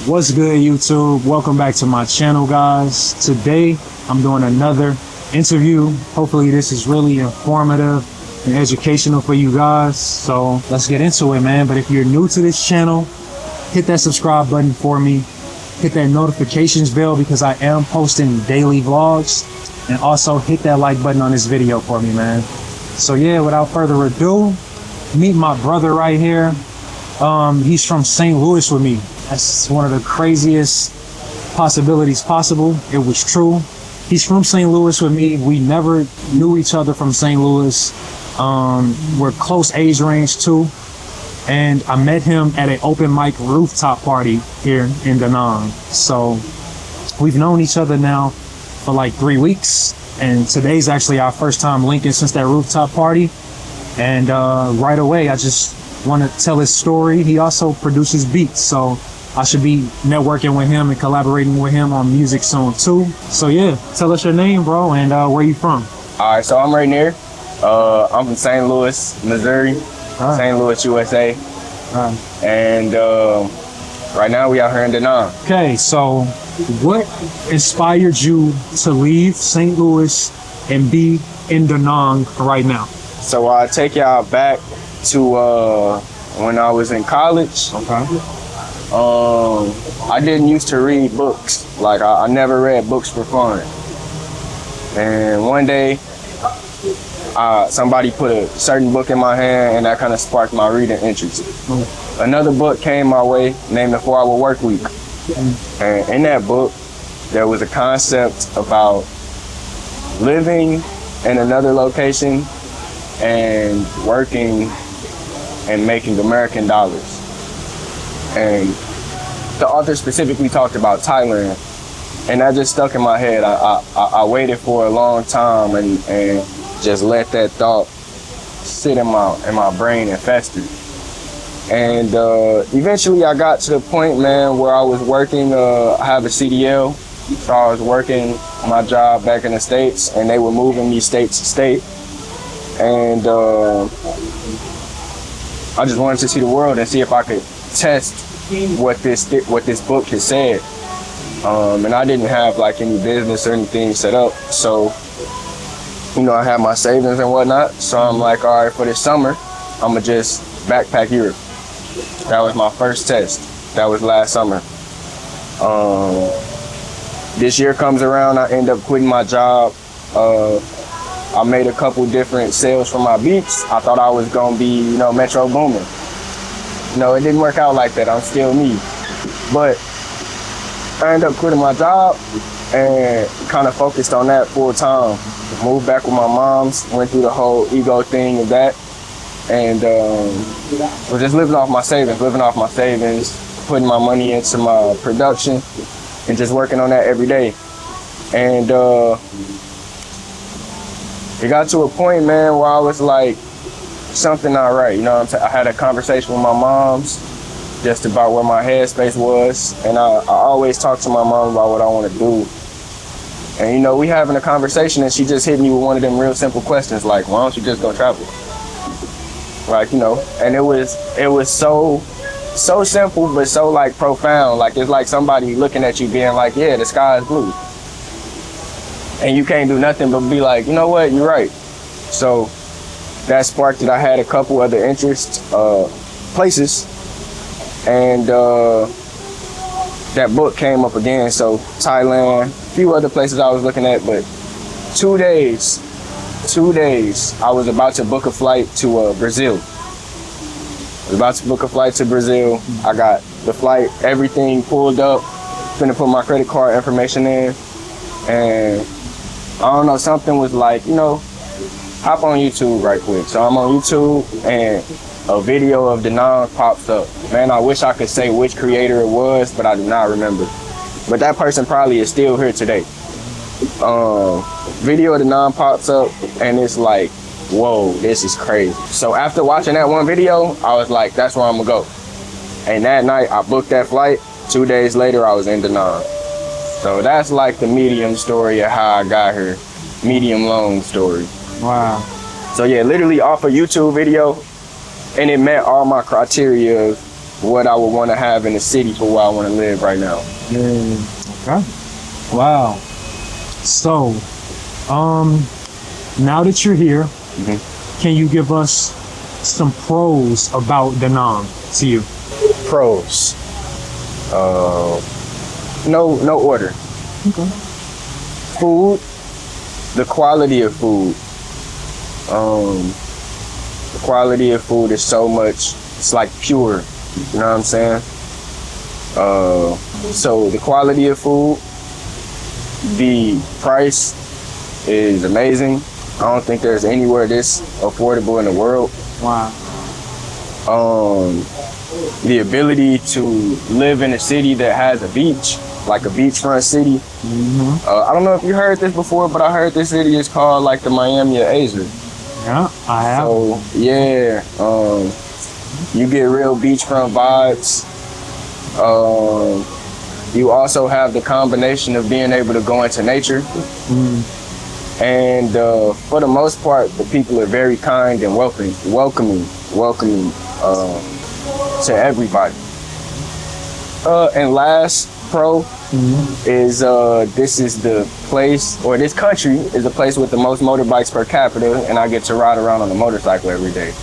What's good, YouTube? Welcome back to my channel, guys. Today I'm doing another interview. Hopefully this is really informative and educational for you guys, so let's get into it, man. But if you're new to this channel, hit that subscribe button for me, hit that notifications bell because I am posting daily vlogs, and also hit that like button on this video for me, man. So yeah, without further ado, meet my brother right here. He's from St. Louis with me. That's one of the craziest possibilities possible. It was true. He's from St. Louis with me. We never knew each other from St. Louis. We're close age range too. And I met him at an open mic rooftop party here in Da Nang. So we've known each other now for like 3 weeks. And today's actually our first time linking since that rooftop party. And right away, I just want to tell his story. He also produces beats, so I should be networking with him and collaborating with him on music soon too. So yeah, tell us your name, bro, and where you from. All right, so I'm right near. I'm from St. Louis, Missouri, Right. St. Louis, USA. Right. And right now we out here in Da Nang. Okay, so what inspired you to leave St. Louis and be in Da Nang right now? So I'll take y'all back to when I was in college. Okay. I didn't used to read books. Like I never read books for fun. And one day, somebody put a certain book in my hand, and that kind of sparked my reading interest. Another book came my way named The 4-Hour Work Week. And in that book, there was a concept about living in another location and working and making American dollars. And the author specifically talked about Thailand, and that just stuck in my head. I waited for a long time and just let that thought sit in my brain and fester. And eventually I got to the point, man, where I was working, I have a CDL, so I was working my job back in the States, and they were moving me state to state. And I just wanted to see the world and see if I could test what this book had said. And I didn't have like any business or anything set up, so you know, I had my savings and whatnot. So I'm like, all right, for this summer, I'm gonna just backpack Europe. That was my first test. That was last summer. This year comes around, I end up quitting my job. I made a couple different sales for my beats. I thought I was gonna be, you know, Metro booming. No, it didn't work out like that. I'm still me. But I ended up quitting my job and kind of focused on that full time. Moved back with my moms, went through the whole ego thing of that. And was just living off my savings, putting my money into my production and just working on that every day. And it got to a point, man, where I was like, something not right. You know what I'm saying? I had a conversation with my moms just about where my headspace was. And I always talk to my mom about what I want to do. And, you know, we having a conversation and she just hit me with one of them real simple questions like, why don't you just go travel? Like, you know, and it was so simple, but so like profound. Like, it's like somebody looking at you being like, yeah, the sky is blue. And you can't do nothing but be like, you know what, you're right. So that sparked it. I had a couple other interest places, and that book came up again. So Thailand, a few other places I was looking at, but 2 days, I was about to book a flight to Brazil. I was about to book a flight to Brazil. I got the flight, everything pulled up, gonna put my credit card information in, and I don't know, something was like, you know, hop on YouTube right quick. So I'm on YouTube and a video of Da Nang pops up. Man, I wish I could say which creator it was, but I do not remember. But that person probably is still here today. Video of Da Nang pops up and it's like, whoa, this is crazy. So after watching that one video, I was like, that's where I'm gonna go. And that night I booked that flight. 2 days later, I was in Da Nang. So that's like the medium story of how I got here. Medium long story. Wow. So yeah, literally off a YouTube video, and it met all my criteria of what I would want to have in the city for where I want to live right now. Okay. Wow. So, now that you're here, can you give us some pros about Da Nang to you? Pros. No order. Okay. Food, the quality of food. The quality of food is so much, it's like pure, you know what I'm saying? So the quality of food, the price is amazing. I don't think there's anywhere this affordable in the world. Wow. The ability to live in a city that has a beach, like a beachfront city. I don't know if you heard this before, but I heard this city is called like the Miami of Asia. Yeah, I have. So yeah, you get real beachfront vibes. You also have the combination of being able to go into nature. And for the most part, the people are very kind and welcoming to everybody. And last pro is this is the place, or this country is the place with the most motorbikes per capita, and I get to ride around on a motorcycle every day.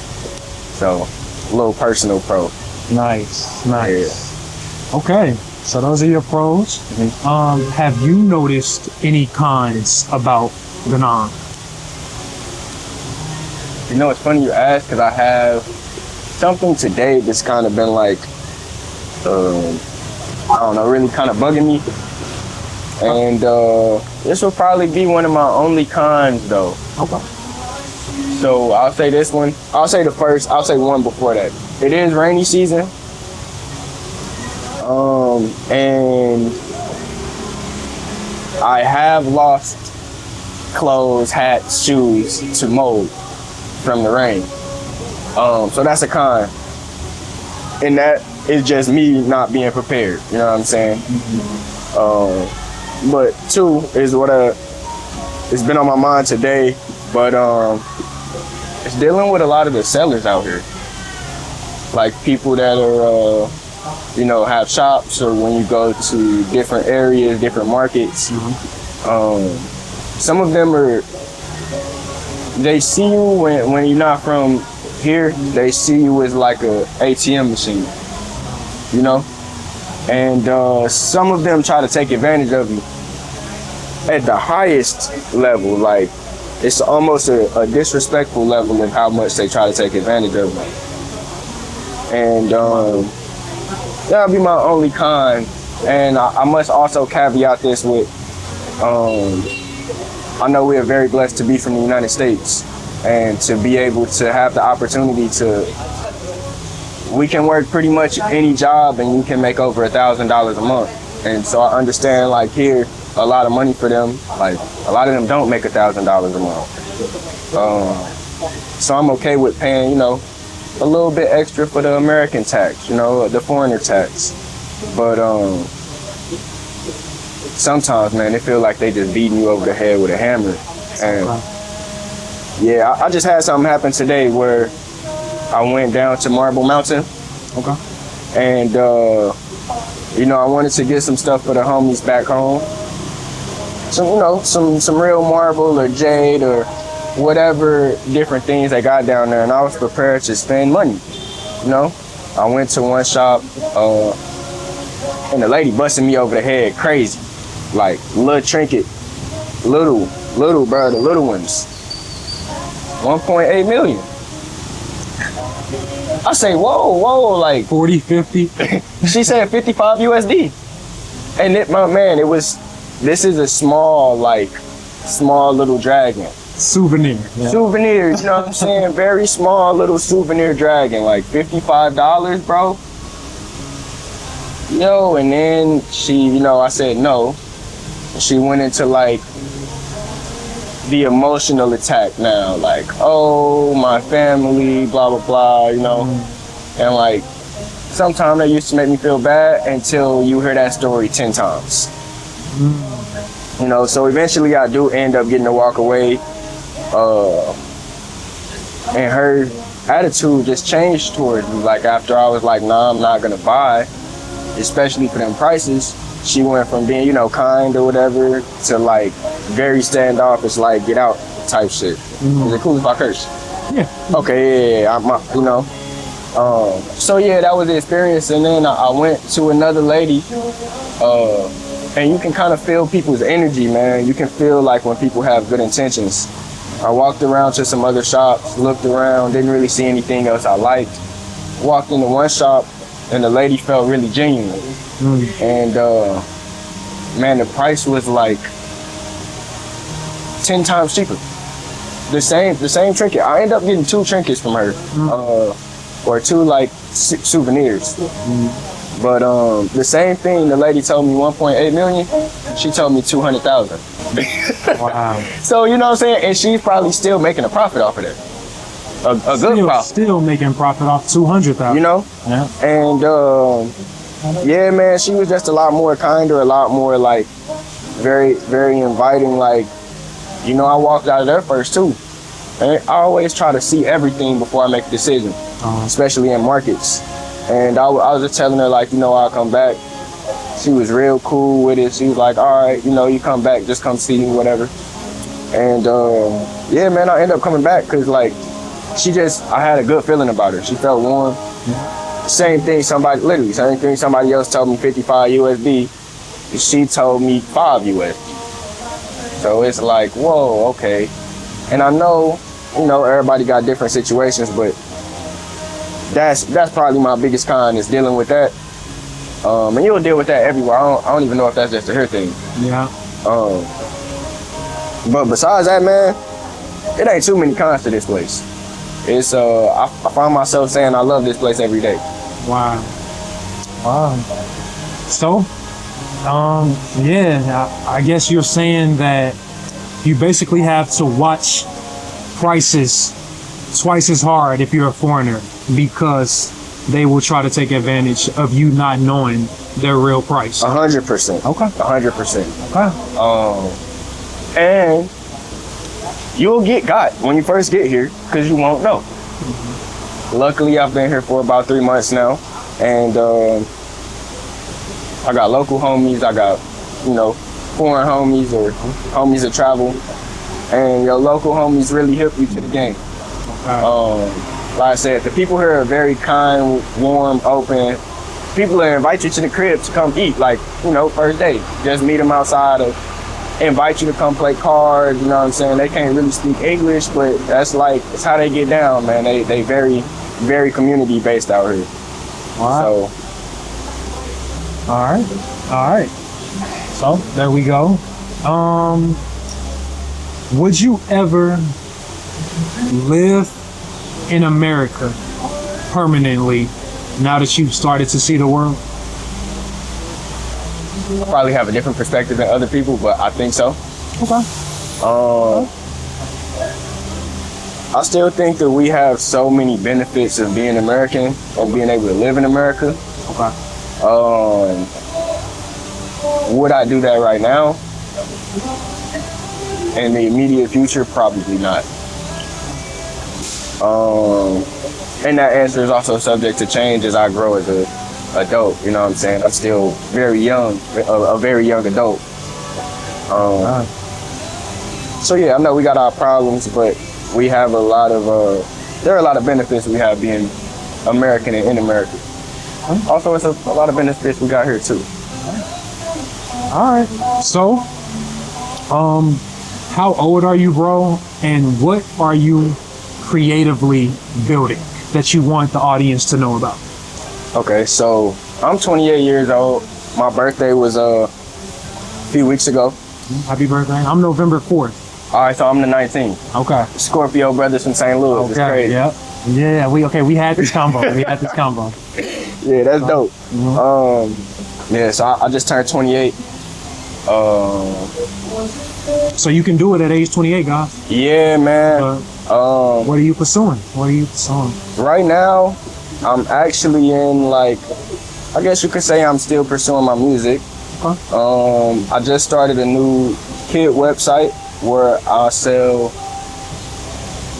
So, a little personal pro. Nice. Yeah. Okay, so those are your pros. Have you noticed any cons about Da Nang? You know, it's funny you ask, because I have something today that's kind of been like, I don't know, really kind of bugging me. And this will probably be one of my only cons though. Okay. So I'll say this one. I'll say one before that. It is rainy season. And I have lost clothes, hats, shoes to mold from the rain. So that's a con. And that is just me not being prepared. You know what I'm saying? But two is what it's been on my mind today, but it's dealing with a lot of the sellers out here. Like people that are, have shops, or when you go to different areas, different markets, some of them they see you when you're not from here, they see you as like a ATM machine, and some of them try to take advantage of you at the highest level. Like, it's almost a disrespectful level of how much they try to take advantage of you. And that'll be my only con. And I must also caveat this with, I know we are very blessed to be from the United States, and to be able to have the opportunity we can work pretty much any job and you can make over $1,000 a month. And so I understand, like, here, a lot of money for them. Like, a lot of them don't make $1,000 a month. So I'm okay with paying, a little bit extra for the American tax, the foreigner tax. But sometimes, man, it feels like they just beating you over the head with a hammer. And yeah, I just had something happen today where I went down to Marble Mountain. Okay. And I wanted to get some stuff for the homies back home. Some real marble or jade or whatever different things they got down there, and I was prepared to spend money. I went to one shop, and the lady busted me over the head crazy, like little trinket, little bro, the little ones, 1.8 million. I say, whoa, like 40, 50. She said 55 USD, and this is a small little dragon. Souvenir. Yeah. Souvenir, you know what I'm saying? Very small little souvenir dragon, like $55, bro. And then she, I said no. She went into like the emotional attack now, like, oh, my family, blah, blah, blah, And like, sometimes that used to make me feel bad until you hear that story 10 times. So eventually I do end up getting to walk away. And her attitude just changed towards me. Like after I was like, nah, I'm not gonna buy, especially for them prices. She went from being, you know, kind or whatever to like very standoffish, like get out type shit. Is it cool if I curse? Yeah. Okay, yeah, you know. So yeah, that was the experience, and then I went to another lady, and you can kind of feel people's energy, man. You can feel like when people have good intentions. I walked around to some other shops, looked around, didn't really see anything else I liked. Walked into one shop, and the lady felt really genuine. And man, the price was like 10 times cheaper. The same trinket. I ended up getting 2 trinkets from her, or 2 like souvenirs. But the same thing, the lady told me 1.8 million. She told me 200,000. Wow. So you know what I'm saying, and she's probably still making a profit off of that. A good profit. Still making profit off 200,000. You know. Yeah. And yeah, man, she was just a lot more kinder, a lot more like very, very inviting. Like, you know, I walked out of there first too. And I always try to see everything before I make a decision, especially in markets. And I was just telling her, like, you know, I'll come back. She was real cool with it. She was like, all right, you know, you come back, just come see me, whatever. And yeah, man, I ended up coming back because, like, I had a good feeling about her. She felt warm. Same thing somebody else told me 55 USD. She told me 5 USD. So it's like, whoa, okay. And I know, you know, everybody got different situations, but that's probably my biggest con is dealing with that. And you'll deal with that everywhere. I don't even know if that's just a here thing. Yeah. But besides that, man, it ain't too many cons to this place. It's I find myself saying I love this place every day. Wow. So, yeah, I guess you're saying that you basically have to watch prices twice as hard if you're a foreigner, because they will try to take advantage of you not knowing their real price. 100%. Okay. 100%. Okay. And you'll get got when you first get here because you won't know. Luckily, I've been here for about 3 months now, and I got local homies, I got, you know, foreign homies or homies that travel, and your local homies really hip you to the game. Like I said, the people here are very kind, warm, open. People that invite you to the crib to come eat, like, you know, first day. Just meet them outside or invite you to come play cards, you know what I'm saying? They can't really speak English, but that's how they get down, man. They very, very community based out here. Wow. So. All right. So there we go. Would you ever live in America permanently now that you've started to see the world? I probably have a different perspective than other people, but I think so. Okay. I still think that we have so many benefits of being American or being able to live in America. Okay. Would I do that right now? In the immediate future, probably not. And that answer is also subject to change as I grow as an adult, you know what I'm saying? I'm still very young, a very young adult. So yeah, I know we got our problems, but we have there are a lot of benefits we have being American and in America. Also, it's a lot of benefits we got here too. All right. So, how old are you, bro? And what are you creatively building that you want the audience to know about? Okay, so I'm 28 years old. My birthday was a few weeks ago. Happy birthday. I'm November 4th. All right, so I'm the 19th. Okay. Scorpio brothers from St. Louis. Okay. It's crazy. Yep. Yeah, we had this combo. Yeah, that's dope. Yeah, so I just turned 28. So you can do it at age 28, guys. Yeah, man. What are you pursuing? Right now, I'm actually in, like, I guess you could say I'm still pursuing my music. Okay. I just started a new kid website where I sell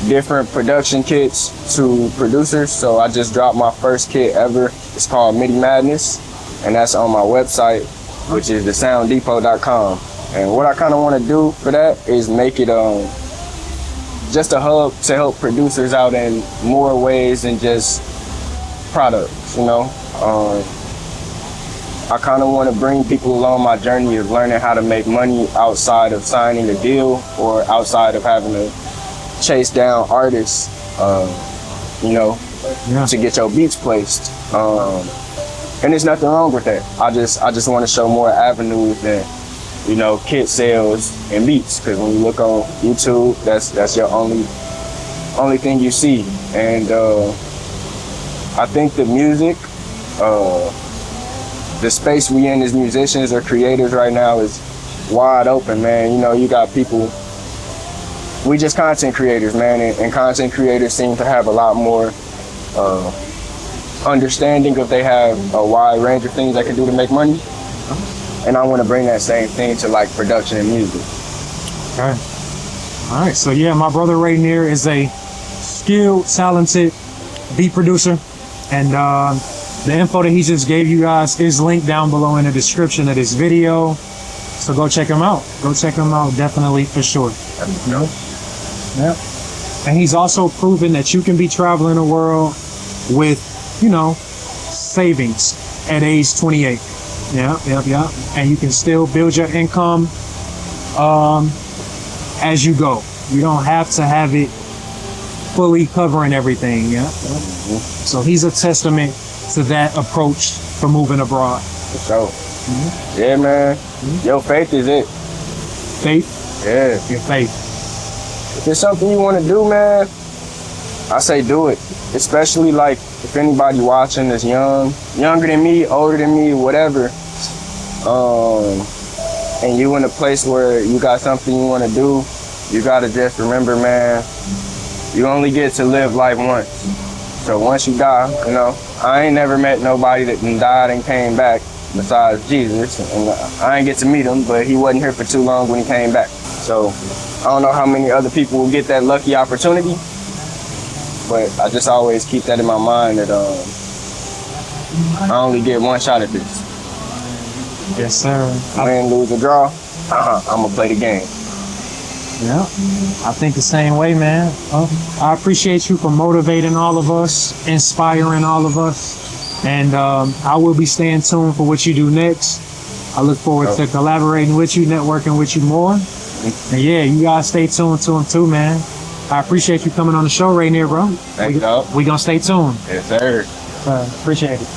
different production kits to producers. So I just dropped my first kit ever. It's called MIDI Madness, and that's on my website, which is thesounddepot.com. And what I kind of want to do for that is make it just a hub to help producers out in more ways than just products, you know. I kind of want to bring people along my journey of learning how to make money outside of signing a deal or outside of having to chase down artists, you know, to get your beats placed. And there's nothing wrong with that. I just want to show more avenues than, you know, kit sales and beats. Because when you look on YouTube, that's your only thing you see. And I think the music, the space we in as musicians or creators right now is wide open, man. You know, you got people, we just content creators, man, and content creators seem to have a lot more understanding if they have a wide range of things they can do to make money. And I want to bring that same thing to like production and music. Okay. All right. So yeah, my brother right here is a skilled, talented beat producer, and the info that he just gave you guys is linked down below in the description of this video. So go check him out. Go check him out, definitely, for sure. Yeah. And he's also proven that you can be traveling the world with, you know, savings at age 28. Yeah. And you can still build your income as you go. You don't have to have it fully covering everything. Yeah. So he's a testament to that approach for moving abroad. So, yeah, man. Your faith is it. Faith? Yeah. Your faith. If it's something you want to do, man, I say do it. Especially like if anybody watching is younger than me, older than me, whatever, and you in a place where you got something you want to do, you gotta just remember, man, you only get to live life once. So once you die, you know, I ain't never met nobody that died and came back besides Jesus, and I ain't get to meet him, but he wasn't here for too long when he came back. So I don't know how many other people will get that lucky opportunity, but I just always keep that in my mind that I only get one shot at this. Yes, sir. Win, lose, or draw, I'm gonna play the game. Yeah, I think the same way, man. I appreciate you for motivating all of us, inspiring all of us, and I will be staying tuned for what you do next. I look forward to collaborating with you, networking with you more. And yeah, you guys stay tuned to him too, man. I appreciate you coming on the show right here, bro. Thanks, dog. We gonna stay tuned. Yes, sir. Appreciate it.